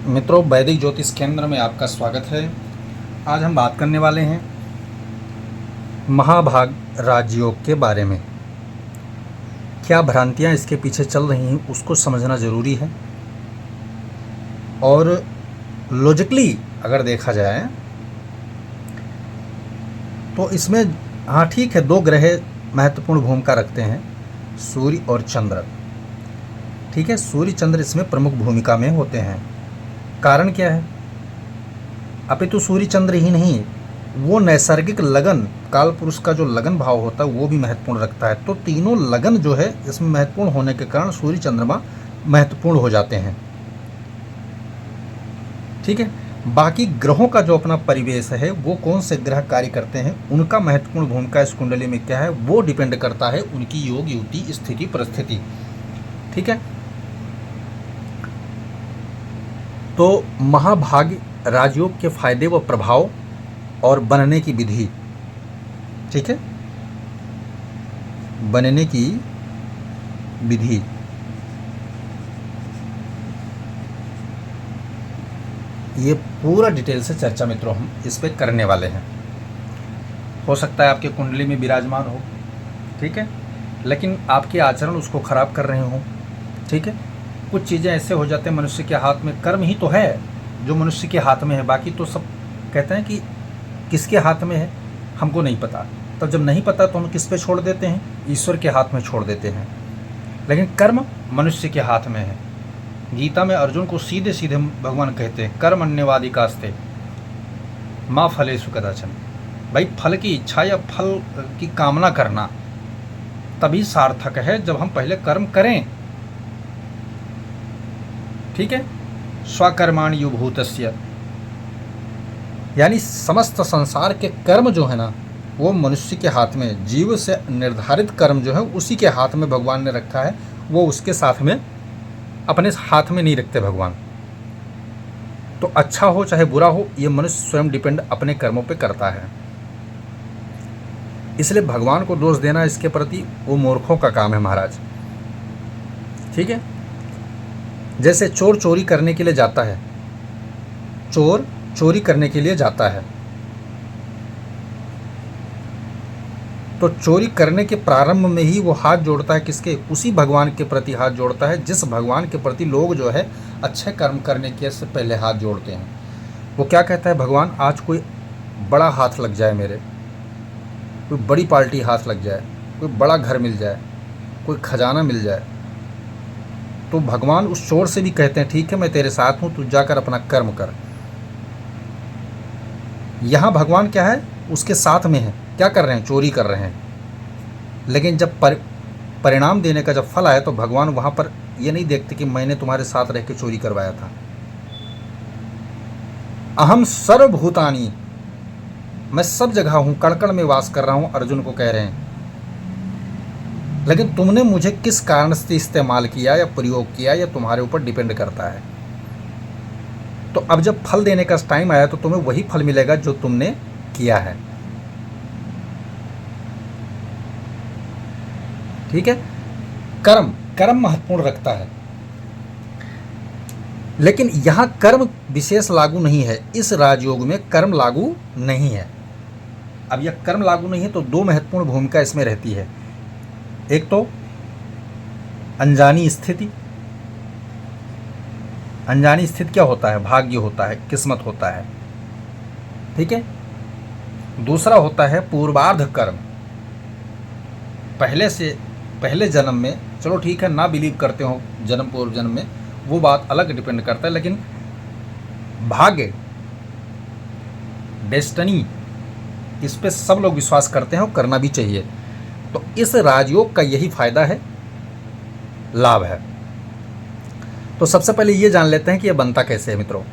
मित्रों, वैदिक ज्योतिष केंद्र में आपका स्वागत है। आज हम बात करने वाले हैं महाभाग राजयोग के बारे में। क्या भ्रांतियां इसके पीछे चल रही हैं उसको समझना ज़रूरी है। और लॉजिकली अगर देखा जाए तो इसमें हाँ ठीक है, दो ग्रह महत्वपूर्ण भूमिका रखते हैं, सूर्य और चंद्र। ठीक है, सूर्य चंद्र इसमें प्रमुख भूमिका में होते हैं। कारण क्या है? अपितु सूर्य चंद्र ही नहीं, वो नैसर्गिक लगन, काल पुरुष का जो लगन भाव होता है वो भी महत्वपूर्ण रखता है। तो तीनों लगन जो है इसमें महत्वपूर्ण होने के कारण सूर्य चंद्रमा महत्वपूर्ण हो जाते हैं। ठीक है, बाकी ग्रहों का जो अपना परिवेश है, वो कौन से ग्रह कार्य करते हैं, उनका महत्वपूर्ण भूमिका इस कुंडली में क्या है, वो डिपेंड करता है उनकी योग युति स्थिति परिस्थिति। ठीक है, तो महाभाग राजयोग के फायदे व प्रभाव और बनने की विधि। ठीक है, बनने की विधि। ये पूरा डिटेल से चर्चा मित्रों हम इस पे करने वाले हैं। हो सकता है आपके कुंडली में विराजमान हो, ठीक है, लेकिन आपके आचरण उसको खराब कर रहे हो। ठीक है, कुछ चीज़ें ऐसे हो जाते हैं, मनुष्य के हाथ में कर्म ही तो है जो मनुष्य के हाथ में है, बाकी तो सब कहते हैं कि किसके हाथ में है हमको नहीं पता। तब जब नहीं पता तो हम किस पे छोड़ देते हैं? ईश्वर के हाथ में छोड़ देते हैं। लेकिन कर्म मनुष्य के हाथ में है। गीता में अर्जुन को सीधे सीधे भगवान कहते हैं, कर्म अन्यवादिकास्ते माँ फलेषु कदाचन। भाई, फल की इच्छा या फल की कामना करना तभी सार्थक है जब हम पहले कर्म करें। ठीक है, स्वकर्माणि युभूतस्य, यानी समस्त संसार के कर्म जो है ना, वो मनुष्य के हाथ में, जीव से निर्धारित कर्म जो है उसी के हाथ में भगवान ने रखा है। वो उसके साथ में, अपने हाथ में नहीं रखते भगवान। तो अच्छा हो चाहे बुरा हो, ये मनुष्य स्वयं डिपेंड अपने कर्मों पे करता है। इसलिए भगवान को दोष देना इसके प्रति वो मूर्खों का काम है महाराज। ठीक है, जैसे चोर चोरी करने के लिए जाता है, चोर चोरी करने के लिए जाता है, तो चोरी करने के प्रारंभ में ही वो हाथ जोड़ता है किसके? उसी भगवान के प्रति हाथ जोड़ता है जिस भगवान के प्रति लोग जो है अच्छे कर्म करने के से पहले हाथ जोड़ते हैं। वो क्या कहता है? भगवान आज कोई बड़ा हाथ लग जाए, मेरे कोई बड़ी पार्टी हाथ लग जाए, कोई बड़ा घर मिल जाए, कोई खजाना मिल जाए, तो भगवान उस चोर से भी कहते हैं ठीक है मैं तेरे साथ हूँ, तू जाकर अपना कर्म कर। यहाँ भगवान क्या है? उसके साथ में है। क्या कर रहे हैं? चोरी कर रहे हैं। लेकिन जब परिणाम देने का जब फल आया तो भगवान वहाँ पर ये नहीं देखते कि मैंने तुम्हारे साथ रह के चोरी करवाया था। अहम सर्वभूतानि, मैं सब जगह हूँ, कण कण में वास कर रहा हूँ, अर्जुन को कह रहे हैं। लेकिन तुमने मुझे किस कारण से इस्तेमाल किया या प्रयोग किया, या तुम्हारे ऊपर डिपेंड करता है। तो अब जब फल देने का टाइम आया तो तुम्हें वही फल मिलेगा जो तुमने किया है। ठीक है, कर्म कर्म महत्वपूर्ण रखता है, लेकिन यहां कर्म विशेष लागू नहीं है। इस राजयोग में कर्म लागू नहीं है। अब यह कर्म लागू नहीं है तो दो महत्वपूर्ण भूमिका इसमें रहती है। एक तो अनजानी स्थिति। अनजानी स्थिति क्या होता है? भाग्य होता है, किस्मत होता है। ठीक है, दूसरा होता है पूर्वार्ध कर्म। पहले जन्म में, चलो ठीक है ना बिलीव करते हो जन्म पूर्व जन्म में, वो बात अलग डिपेंड करता है, लेकिन भाग्य, डेस्टिनी, इस पे सब लोग विश्वास करते हैं और करना भी चाहिए। तो इस राजयोग का यही फायदा है, लाभ है। तो सबसे पहले ये जान लेते हैं कि ये बनता कैसे है मित्रों।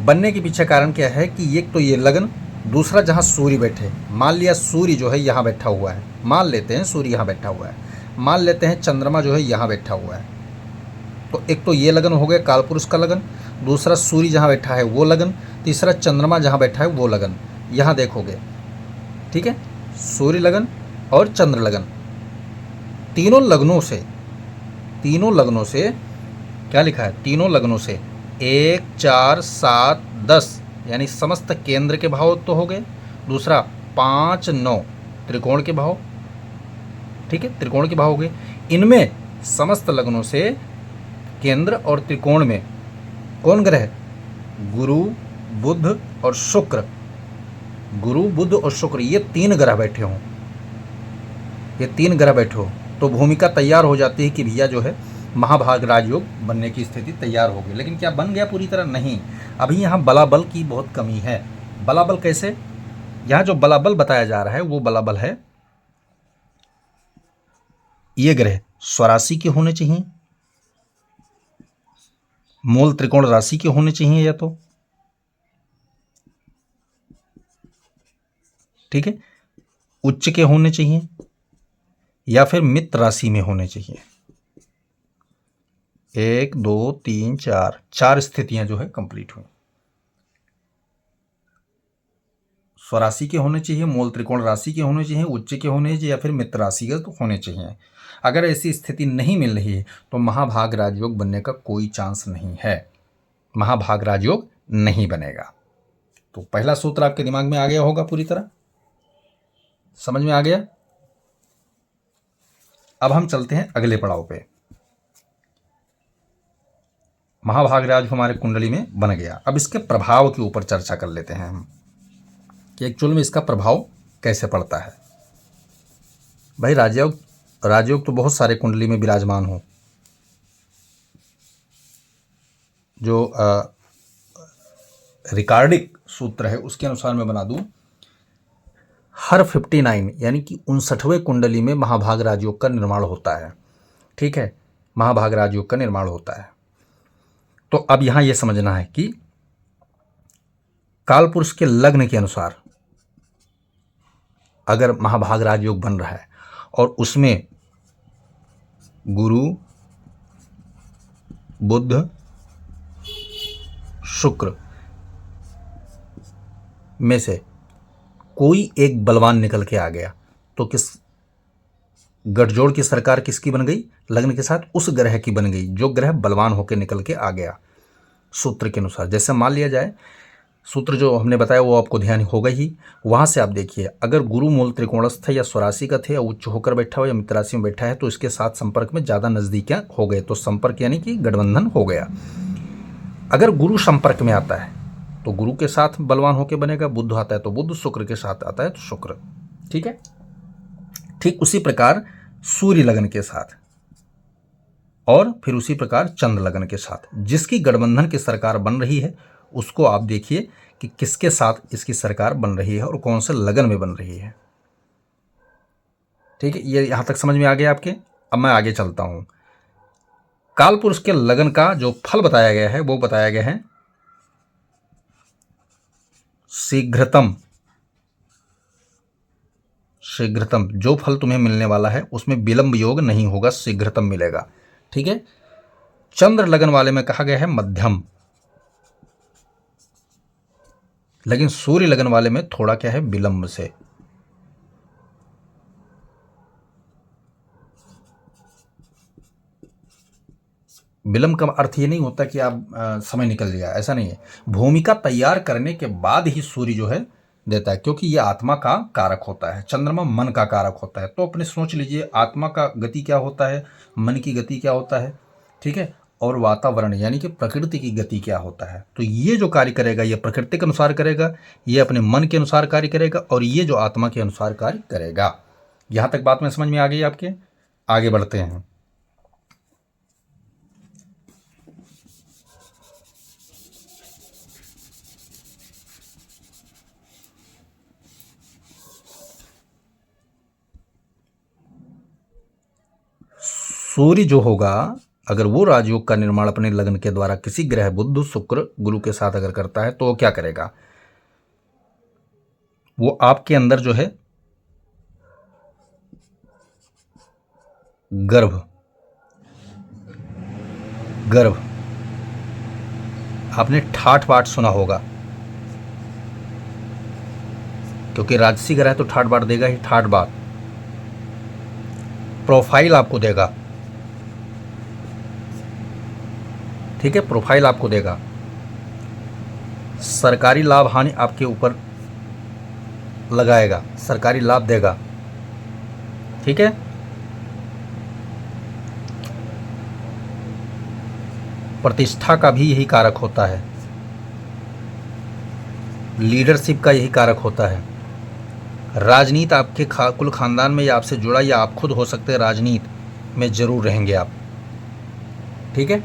बनने के पीछे कारण क्या है कि एक तो ये लगन, दूसरा जहाँ सूर्य बैठे, मान लिया सूर्य जो है यहाँ बैठा हुआ है, मान लेते हैं सूर्य यहाँ बैठा हुआ है, मान लेते हैं चंद्रमा जो है यहाँ बैठा हुआ है। तो एक तो ये लगन हो गया कालपुरुष का लगन, दूसरा सूर्य जहाँ बैठा है वो लगन, तीसरा चंद्रमा जहाँ बैठा है वो लगन। यहाँ देखोगे, ठीक है, सूर्य लगन और चंद्र लगन, तीनों लग्नों से क्या लिखा है? तीनों लग्नों से 1 4 7 10 यानी समस्त केंद्र के भाव तो हो गए। दूसरा 5 9 त्रिकोण के भाव, ठीक है, त्रिकोण के भाव हो गए। इनमें समस्त लग्नों से केंद्र और त्रिकोण में कौन ग्रह? गुरु, बुध और शुक्र। गुरु, बुध और शुक्र, ये 3 ग्रह बैठे हों, ये 3 ग्रह बैठे हो तो भूमिका तैयार हो जाती है कि भैया जो है महाभाग राजयोग बनने की स्थिति तैयार होगी। लेकिन क्या बन गया पूरी तरह? नहीं, अभी यहाँ बलाबल की बहुत कमी है। बलाबल कैसे? यहाँ जो बलाबल बताया जा रहा है वो बलाबल है, ये ग्रह स्वराशि के होने चाहिए, मूल त्रिकोण राशि के होने चाहिए, या तो ठीक है, उच्च के होने चाहिए, या फिर मित्र राशि में होने चाहिए। 1 2 3 4 4 स्थितियां जो है कंप्लीट हुई। स्वराशि के होने चाहिए, मूल त्रिकोण राशि के होने चाहिए, उच्च के होने चाहिए, या फिर मित्र राशि के होने चाहिए। अगर ऐसी स्थिति नहीं मिल रही है तो महाभाग राजयोग बनने का कोई चांस नहीं है, महाभाग राजयोग नहीं बनेगा। तो पहला सूत्र आपके दिमाग में आ गया होगा, पूरी तरह समझ में आ गया। अब हम चलते हैं अगले पड़ाव पे। महाभाग राज हमारे कुंडली में बन गया। अब इसके प्रभाव के ऊपर चर्चा कर लेते हैं हम कि एक्चुअल में इसका प्रभाव कैसे पड़ता है। भाई राजयोग, राजयोग तो बहुत सारे कुंडली में विराजमान हो। जो रिकॉर्डिक सूत्र है उसके अनुसार मैं बना दूं, हर 59 यानी कि 59वें कुंडली में महाभाग राजयोग का निर्माण होता है। ठीक है, महाभाग राजयोग का निर्माण होता है। तो अब यहां यह समझना है कि कालपुरुष के लग्न के अनुसार अगर महाभाग राजयोग बन रहा है और उसमें गुरु, बुध, शुक्र में से कोई एक बलवान निकल के आ गया, तो किस गठजोड़ की सरकार किसकी बन गई? लग्न के साथ उस ग्रह की बन गई जो ग्रह बलवान होकर निकल के आ गया सूत्र के अनुसार। जैसे मान लिया जाए, सूत्र जो हमने बताया वो आपको ध्यान होगा ही। वहां से आप देखिए, अगर गुरु मूल त्रिकोणस्थ है या स्वराशि का थे या उच्च होकर बैठा हो या मित्र राशि में बैठा है तो इसके साथ संपर्क में ज़्यादा नज़दीकियाँ हो गए, तो संपर्क यानी कि गठबंधन हो गया। अगर गुरु संपर्क में आता है तो गुरु के साथ बलवान होकर बनेगा, बुध आता है तो बुध, शुक्र के साथ आता है तो शुक्र। ठीक है, ठीक उसी प्रकार सूर्य लगन के साथ और फिर उसी प्रकार चंद्र लगन के साथ जिसकी गठबंधन की सरकार बन रही है उसको आप देखिए कि किसके साथ इसकी सरकार बन रही है और कौन से लगन में बन रही है। ठीक है, ये यहां तक समझ में आ गया आपके। अब मैं आगे चलता हूं। कालपुरुष के लगन का जो फल बताया गया है वो बताया गया है शीघ्रतम। शीघ्रतम जो फल तुम्हें मिलने वाला है उसमें विलंब योग नहीं होगा, शीघ्रतम मिलेगा। ठीक है, चंद्र लगन वाले में कहा गया है मध्यम, लेकिन सूर्य लगन वाले में थोड़ा क्या है, विलंब से। विलंब का अर्थ ये नहीं होता कि आप समय निकल जाए, ऐसा नहीं है। भूमिका तैयार करने के बाद ही सूर्य जो है देता है, क्योंकि ये आत्मा का कारक होता है, चंद्रमा मन का कारक होता है। तो अपने सोच लीजिए आत्मा का गति क्या होता है, मन की गति क्या होता है, ठीक है, और वातावरण यानी कि प्रकृति की गति क्या होता है। तो ये जो कार्य करेगा ये प्रकृति के अनुसार करेगा, ये अपने मन के अनुसार कार्य करेगा, और ये जो आत्मा के अनुसार कार्य करेगा। यहाँ तक बात में समझ में आ गई आपके। आगे बढ़ते हैं। सूर्य जो होगा, अगर वो राजयोग का निर्माण अपने लग्न के द्वारा किसी ग्रह बुध, शुक्र, गुरु के साथ अगर करता है तो वो क्या करेगा? वो आपके अंदर जो है गर्भ आपने ठाठ बाट सुना होगा, क्योंकि राजसी ग्रह तो ठाठ बाट देगा ही। ठाठ बाट प्रोफाइल आपको देगा, ठीक है, प्रोफाइल आपको देगा। सरकारी लाभ हानि आपके ऊपर लगाएगा, सरकारी लाभ देगा। ठीक है, प्रतिष्ठा का भी यही कारक होता है, लीडरशिप का यही कारक होता है। राजनीति आपके कुल खानदान में या आपसे जुड़ा, या आप खुद हो सकते हैं राजनीति में जरूर रहेंगे आप। ठीक है,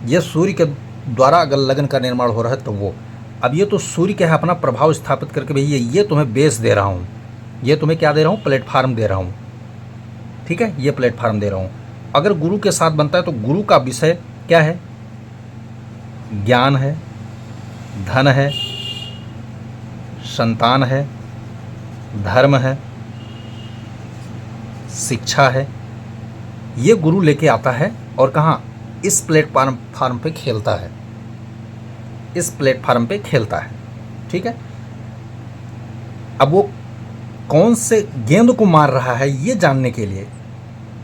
यह सूर्य के द्वारा अगर लगन का निर्माण हो रहा है तो वो, अब ये तो सूर्य क्या है अपना प्रभाव स्थापित करके भैया ये तुम्हें बेस दे रहा हूँ, ये तुम्हें क्या दे रहा हूँ, प्लेटफार्म दे रहा हूँ। ठीक है, ये प्लेटफार्म दे रहा हूँ। अगर गुरु के साथ बनता है तो गुरु का विषय क्या है, ज्ञान है, धन है, संतान है, धर्म है, शिक्षा है। ये गुरु लेके आता है और कहाँ, इस प्लेटफार्म पे खेलता है, इस प्लेटफार्म पे खेलता है। ठीक है, अब वो कौन से गेंद को मार रहा है ये जानने के लिए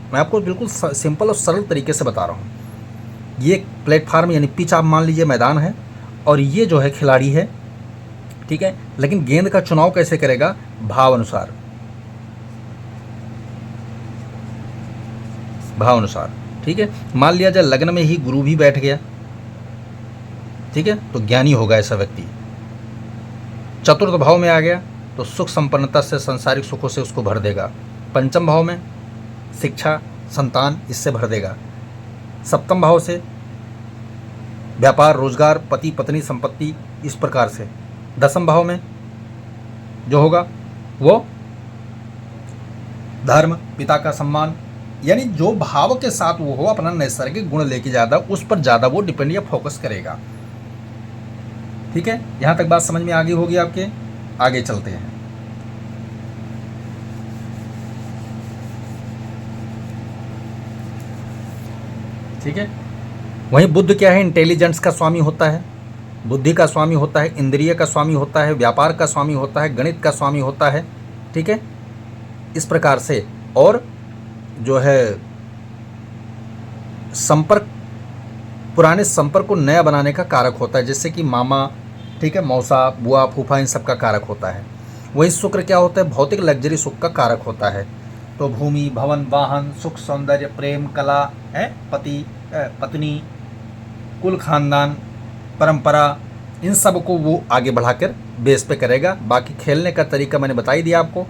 मैं आपको बिल्कुल सिंपल और सरल तरीके से बता रहा हूँ। ये प्लेटफार्म यानी पिच आप मान लीजिए मैदान है, और ये जो है खिलाड़ी है। ठीक है, लेकिन गेंद का चुनाव कैसे करेगा, भाव अनुसार, भाव अनुसार। ठीक है, मान लिया जाए लग्न में ही गुरु भी बैठ गया, ठीक है, तो ज्ञानी होगा ऐसा व्यक्ति। चतुर्थ भाव में आ गया तो सुख संपन्नता से, सांसारिक सुखों से उसको भर देगा। पंचम भाव में शिक्षा, संतान, इससे भर देगा। सप्तम भाव से व्यापार, रोजगार, पति पत्नी, संपत्ति, इस प्रकार से। दसम भाव में जो होगा वो धर्म, पिता का सम्मान, यानी जो भाव के साथ वो हो अपना नैसर्गिक गुण लेके ज़्यादा, उस पर ज़्यादा वो डिपेंड या फोकस करेगा। ठीक है, यहाँ तक बात समझ में आ गई होगी आपके। आगे चलते हैं। ठीक है, वहीं बुद्ध क्या है, इंटेलिजेंस का स्वामी होता है, बुद्धि का स्वामी होता है, इंद्रिय का स्वामी होता है, व्यापार का स्वामी होता है, गणित का स्वामी होता है। ठीक है, इस प्रकार से। और जो है संपर्क, पुराने संपर्क को नया बनाने का कारक होता है, जैसे कि मामा, ठीक है, मौसा, बुआ, फूफा, इन सब का कारक होता है। वही शुक्र क्या होता है, भौतिक लग्जरी सुख का कारक होता है। तो भूमि, भवन, वाहन, सुख, सौंदर्य, प्रेम, कला है, पति पत्नी, कुल खानदान, परंपरा, इन सब को वो आगे बढ़ाकर बेस पे करेगा। बाकी खेलने का तरीका मैंने बता ही दिया आपको।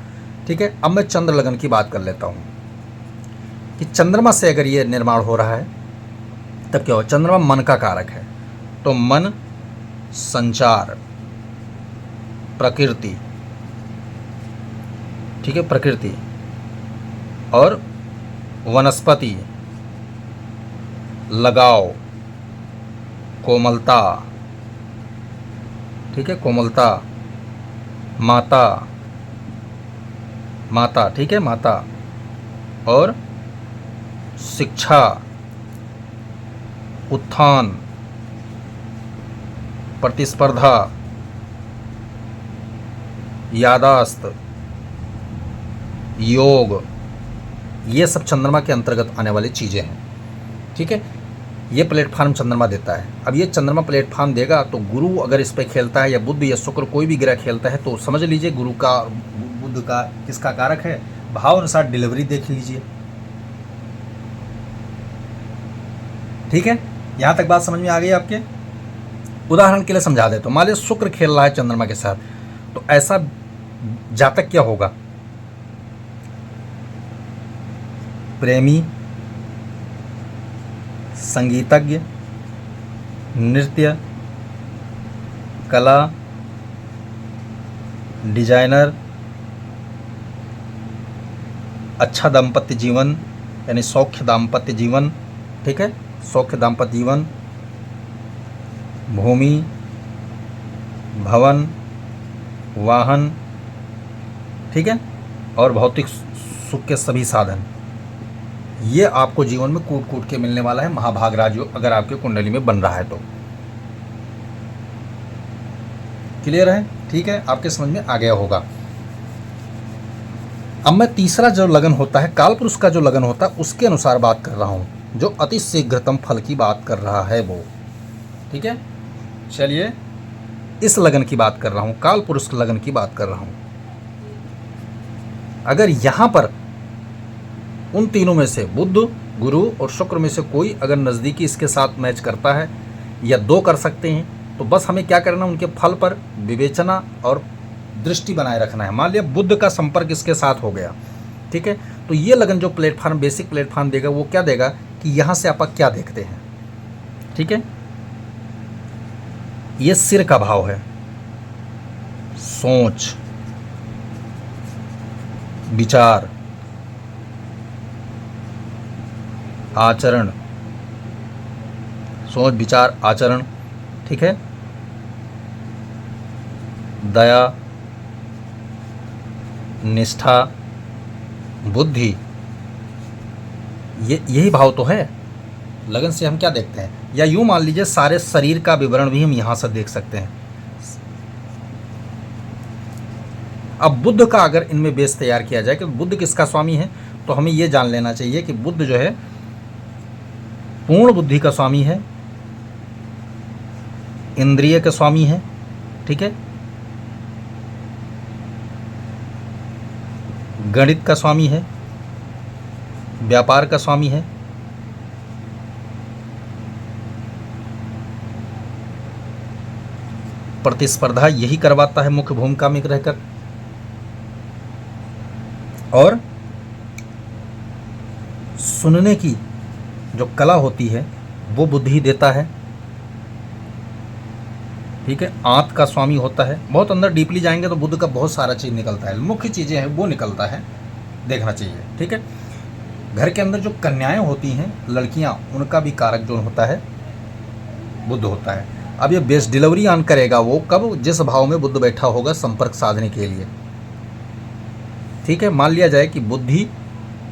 ठीक है, अब मैं चंद्र लगन की बात कर लेता हूँ कि चंद्रमा से अगर ये निर्माण हो रहा है तब क्या हो। चंद्रमा मन का कारक है, तो मन, संचार, प्रकृति, ठीक है, प्रकृति और वनस्पति, लगाव, कोमलता, ठीक है, कोमलता, माता, माता, ठीक है, माता, और शिक्षा, उत्थान, प्रतिस्पर्धा, यादाश्त, योग, ये सब चंद्रमा के अंतर्गत आने वाली चीज़ें हैं। ठीक है, ये प्लेटफार्म चंद्रमा देता है। अब ये चंद्रमा प्लेटफार्म देगा तो गुरु अगर इस पे खेलता है, या बुध या शुक्र कोई भी ग्रह खेलता है, तो समझ लीजिए गुरु का, बुध का किसका कारक है, भाव अनुसार डिलीवरी देख लीजिए। ठीक है, यहाँ तक बात समझ में आ गई आपके। उदाहरण के लिए समझा दे तो मान लीजिए शुक्र खेल रहा है चंद्रमा के साथ, तो ऐसा जातक क्या होगा, प्रेमी, संगीतज्ञ, नृत्य, कला, डिजाइनर, अच्छा दाम्पत्य जीवन यानी सौख्य दाम्पत्य जीवन, ठीक है, सौख्य दाम्पत्य जीवन, भूमि, भवन, वाहन, ठीक है, और भौतिक सुख के सभी साधन, ये आपको जीवन में कूट कूट के मिलने वाला है महाभाग राज अगर आपके कुंडली में बन रहा है तो। क्लियर है? ठीक है, आपके समझ में आ गया होगा। अब मैं तीसरा जो लगन होता है, काल पुरुष का जो लगन होता है, उसके अनुसार बात कर रहा हूं, जो अति शीघ्रतम फल की बात कर रहा है वो। ठीक है, चलिए इस लगन की बात कर रहा हूँ, काल पुरुष लगन की बात कर रहा हूँ। अगर यहाँ पर उन तीनों में से बुध, गुरु और शुक्र में से कोई अगर नज़दीकी इसके साथ मैच करता है, या दो कर सकते हैं, तो बस हमें क्या करना है, उनके फल पर विवेचना और दृष्टि बनाए रखना है। मान लिया बुध का संपर्क इसके साथ हो गया, ठीक है, तो ये लगन जो प्लेटफॉर्म, बेसिक प्लेटफॉर्म देगा, वो क्या देगा कि यहाँ से आप क्या देखते हैं, ठीक है। ये सिर का भाव है, सोच, विचार, आचरण, सोच, विचार, आचरण, ठीक है, दया, निष्ठा, बुद्धि, यही भाव तो है। लगन से हम क्या देखते हैं, या यूं मान लीजिए सारे शरीर का विवरण भी हम यहां से देख सकते हैं। अब बुद्ध का अगर इनमें बेस तैयार किया जाए कि बुद्ध किसका स्वामी है, तो हमें यह जान लेना चाहिए कि बुद्ध जो है पूर्ण बुद्धि का स्वामी है, इंद्रिय का स्वामी है, ठीक है, गणित का स्वामी है, व्यापार का स्वामी है, प्रतिस्पर्धा यही करवाता है मुख्य भूमिका में रहकर, और सुनने की जो कला होती है वो बुद्धि देता है, ठीक है, आंत का स्वामी होता है। बहुत अंदर डीपली जाएंगे तो बुद्ध का बहुत सारा चीज़ निकलता है, मुख्य चीज़ें हैं वो निकलता है, देखना चाहिए, ठीक है। घर के अंदर जो कन्याएं होती हैं, लड़कियां, उनका भी कारक जो होता है बुद्ध होता है। अब ये बेस्ट डिलीवरी ऑन करेगा वो कब, जिस भाव में बुद्ध बैठा होगा संपर्क साधने के लिए, ठीक है। मान लिया जाए कि बुद्धि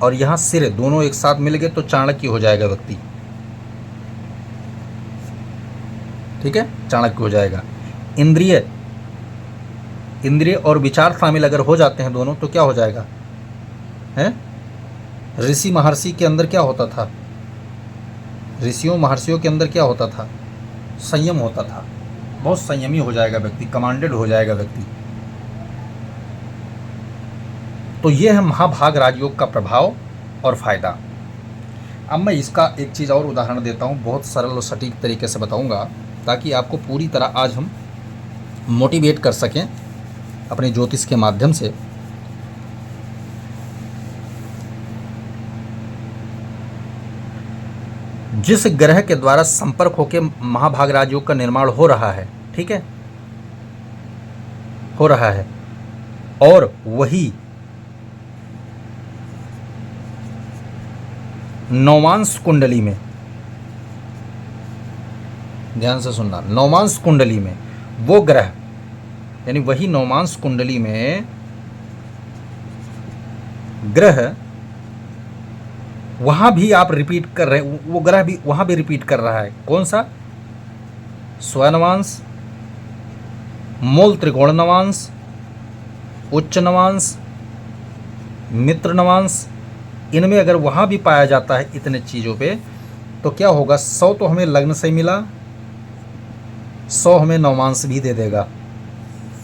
और यहाँ सिर दोनों एक साथ मिल गए तो चाणक्य हो जाएगा व्यक्ति, ठीक है, चाणक्य हो जाएगा। इंद्रिय और विचार शामिल अगर हो जाते हैं दोनों, तो क्या हो जाएगा, हैं? ऋषि महर्षि के अंदर क्या होता था, ऋषियों महर्षियों के अंदर क्या होता था, संयम होता था। बहुत संयमी हो जाएगा व्यक्ति, कमांडेड हो जाएगा व्यक्ति। तो ये है महाभाग राजयोग का प्रभाव और फायदा। अब मैं इसका एक चीज़ और उदाहरण देता हूँ, बहुत सरल और सटीक तरीके से बताऊँगा, ताकि आपको पूरी तरह आज हम मोटिवेट कर सकें अपने ज्योतिष के माध्यम से। जिस ग्रह के द्वारा संपर्क होकर महाभाग राजयोग का निर्माण हो रहा है, ठीक है, हो रहा है, और वही नौमांश कुंडली में, ध्यान से सुनना, नौमांश कुंडली में वो ग्रह, यानी वही नौमांश कुंडली में ग्रह वहां भी आप रिपीट कर रहे, वो ग्रह भी वहां भी रिपीट कर रहा है। कौन सा, स्वनवांश, मूल त्रिकोण नवांश, उच्च नवांश, मित्र नवांश, इनमें अगर वहां भी पाया जाता है इतने चीजों पे, तो क्या होगा, 100 तो हमें लग्न से मिला, 100 हमें नवमांश भी दे देगा।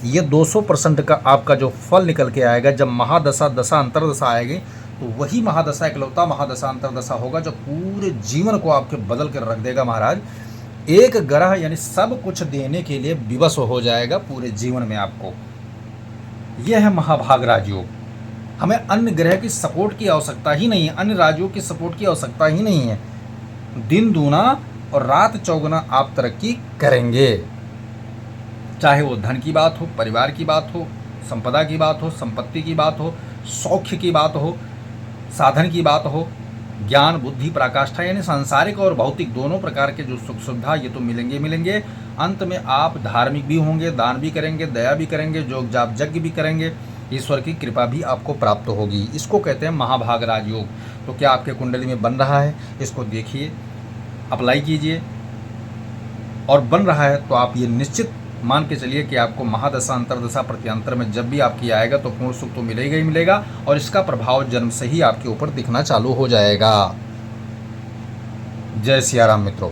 ये 200% का आपका जो फल निकल के आएगा। जब महादशा, दशा, अंतरदशा आएगी, तो वही महादशा इकलौता महादशा अंतरदशा होगा जो पूरे जीवन को आपके बदल कर रख देगा महाराज। एक ग्रह यानी सब कुछ देने के लिए विवश हो जाएगा पूरे जीवन में आपको। यह है महाभाग राजयोग। हमें अन्य ग्रह की सपोर्ट की आवश्यकता ही नहीं है, अन्य राजयोग की सपोर्ट की आवश्यकता ही नहीं है। दिन दूना और रात चौगुना आप तरक्की करेंगे, चाहे वो धन की बात हो, परिवार की बात हो, संपदा की बात हो, संपत्ति की बात हो, सौख्य की बात हो, साधन की बात हो, ज्ञान, बुद्धि, पराकाष्ठा, यानी सांसारिक और भौतिक दोनों प्रकार के जो सुख सुविधा ये तो मिलेंगे मिलेंगे। अंत में आप धार्मिक भी होंगे, दान भी करेंगे, दया भी करेंगे, जोग जाप यज्ञ भी करेंगे, ईश्वर की कृपा भी आपको प्राप्त होगी। इसको कहते हैं महाभाग राजयोग। तो क्या आपके कुंडली में बन रहा है? इसको देखिए, अप्लाई कीजिए, और बन रहा है तो आप ये निश्चित मान के चलिए कि आपको महादशा, अंतरदशा, प्रत्यांतर में जब भी आपकी आएगा तो पूर्ण सुख तो मिलेगा ही मिलेगा, और इसका प्रभाव जन्म से ही आपके ऊपर दिखना चालू हो जाएगा। जय सिया राम मित्रों।